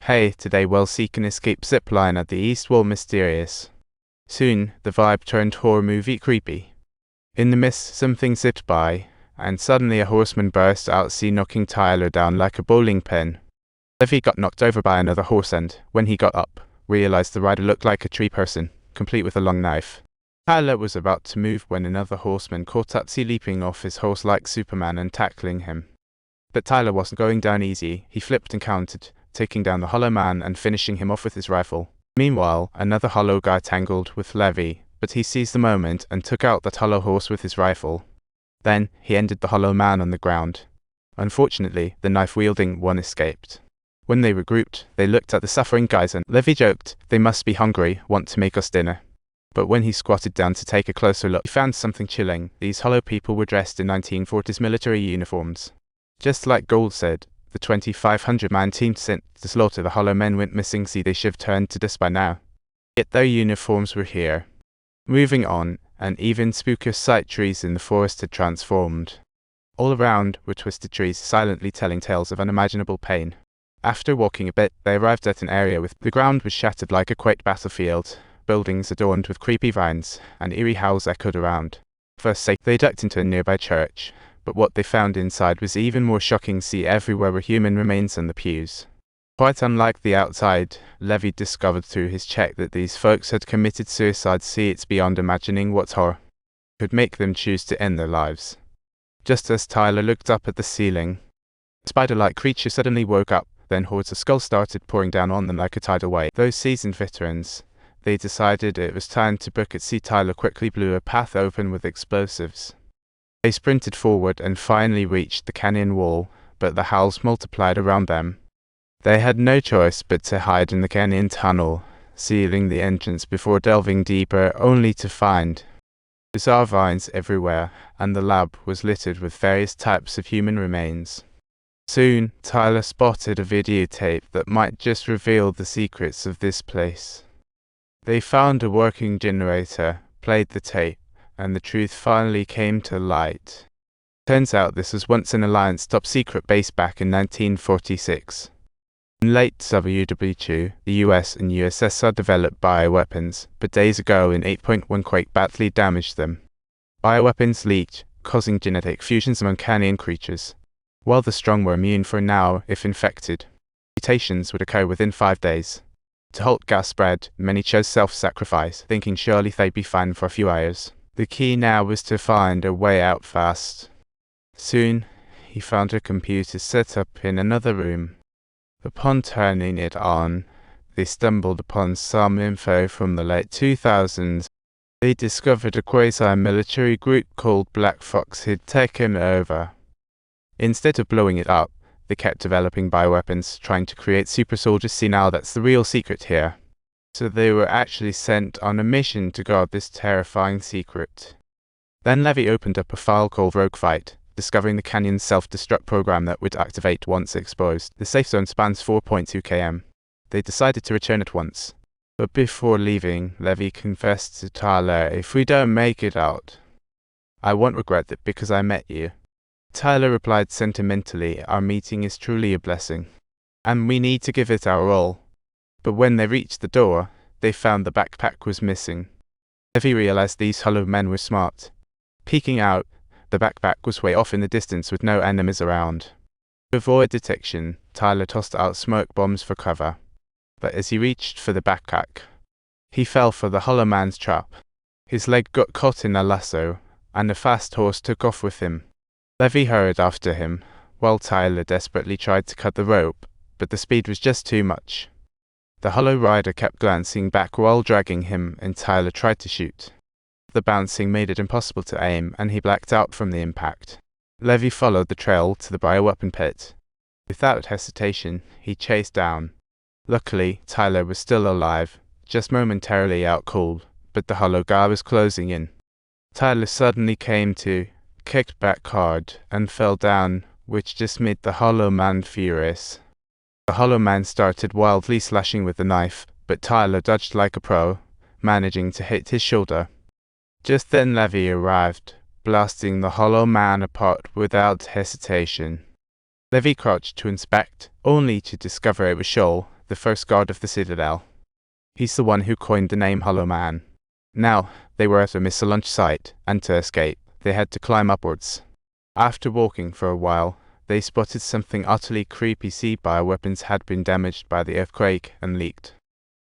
Hey, today we'll seek an escape zipline at the East Wall Mysterious. Soon, the vibe turned horror movie creepy. In the mist, something zipped by, and suddenly a horseman burst out, knocking Tyler down like a bowling pin. Levi got knocked over by another horse and, when he got up, realized the rider looked like a tree person, complete with a long knife. Tyler was about to move when another horseman caught up, leaping off his horse like Superman and tackling him. But Tyler wasn't going down easy. He flipped and countered, taking down the hollow man and finishing him off with his rifle. Meanwhile, another hollow guy tangled with Levi, but he seized the moment and took out that hollow horse with his rifle. Then, he ended the hollow man on the ground. Unfortunately, the knife-wielding one escaped. When they regrouped, they looked at the suffering guys and Levi joked, "They must be hungry, want to make us dinner." But when he squatted down to take a closer look, he found something chilling. These hollow people were dressed in 1940s military uniforms. Just like Gould said, the 2,500-man team sent to slaughter the hollow men went missing. See, they should have turned to dust by now. Yet their uniforms were here. Moving on, an even spookier sight: trees in the forest had transformed. All around were twisted trees, silently telling tales of unimaginable pain. After walking a bit, they arrived at an area with the ground was shattered like a quake battlefield. Buildings adorned with creepy vines, and eerie howls echoed around. First safe, they ducked into a nearby church, but what they found inside was even more shocking. See, everywhere were human remains on the pews. Quite unlike the outside, Levi discovered through his check that these folks had committed suicide. See, it's beyond imagining what horror could make them choose to end their lives. Just as Tyler looked up at the ceiling, a spider-like creature suddenly woke up, then hordes of skulls started pouring down on them like a tidal wave. Those seasoned veterans, they decided it was time to book it. See, Tyler quickly blew a path open with explosives. They sprinted forward and finally reached the canyon wall, but the howls multiplied around them. They had no choice but to hide in the canyon tunnel, sealing the entrance before delving deeper, only to find bizarre vines everywhere, and the lab was littered with various types of human remains. Soon, Tyler spotted a videotape that might just reveal the secrets of this place. They found a working generator, played the tape, and the truth finally came to light. Turns out this was once an Alliance top-secret base back in 1946. In late WW2, the US and USSR developed bioweapons, but days ago an 8.1 quake badly damaged them. Bioweapons leaked, causing genetic fusions among canyon creatures. While the strong were immune for now if infected, mutations would occur within 5 days. To halt gas spread, many chose self-sacrifice, thinking surely they'd be fine for a few hours. The key now was to find a way out fast. Soon, he found a computer set up in another room. Upon turning it on, they stumbled upon some info from the late 2000s. They discovered a quasi-military group called Black Fox had taken over. Instead of blowing it up, they kept developing bioweapons, trying to create super soldiers. See, now that's the real secret here. So they were actually sent on a mission to guard this terrifying secret. Then Levi opened up a file called Rogue Fight, discovering the canyon's self-destruct program that would activate once exposed. The safe zone spans 4.2 km. They decided to return at once. But before leaving, Levi confessed to Tyler, "If we don't make it out, I won't regret it because I met you." Tyler replied sentimentally, "Our meeting is truly a blessing, and we need to give it our all." But when they reached the door, they found the backpack was missing. Levi realized these hollow men were smart. Peeking out, the backpack was way off in the distance with no enemies around. To avoid detection, Tyler tossed out smoke bombs for cover. But as he reached for the backpack, he fell for the hollow man's trap. His leg got caught in a lasso, and a fast horse took off with him. Levi hurried after him, while Tyler desperately tried to cut the rope, but the speed was just too much. The hollow rider kept glancing back while dragging him, and Tyler tried to shoot. The bouncing made it impossible to aim, and he blacked out from the impact. Levi followed the trail to the bioweapon pit. Without hesitation, he chased down. Luckily, Tyler was still alive, just momentarily out cold, but the hollow guy was closing in. Tyler suddenly came to, kicked back hard, and fell down, which just made the hollow man furious. The hollow man started wildly slashing with the knife, but Tyler dodged like a pro, managing to hit his shoulder. Just then Levi arrived, blasting the hollow man apart without hesitation. Levi crouched to inspect, only to discover it was Shoal, the first guard of the Citadel. He's the one who coined the name Hollow Man. Now, they were at a missile launch site, and to escape, they had to climb upwards. After walking for a while, they spotted something utterly creepy. See, bioweapons had been damaged by the earthquake and leaked.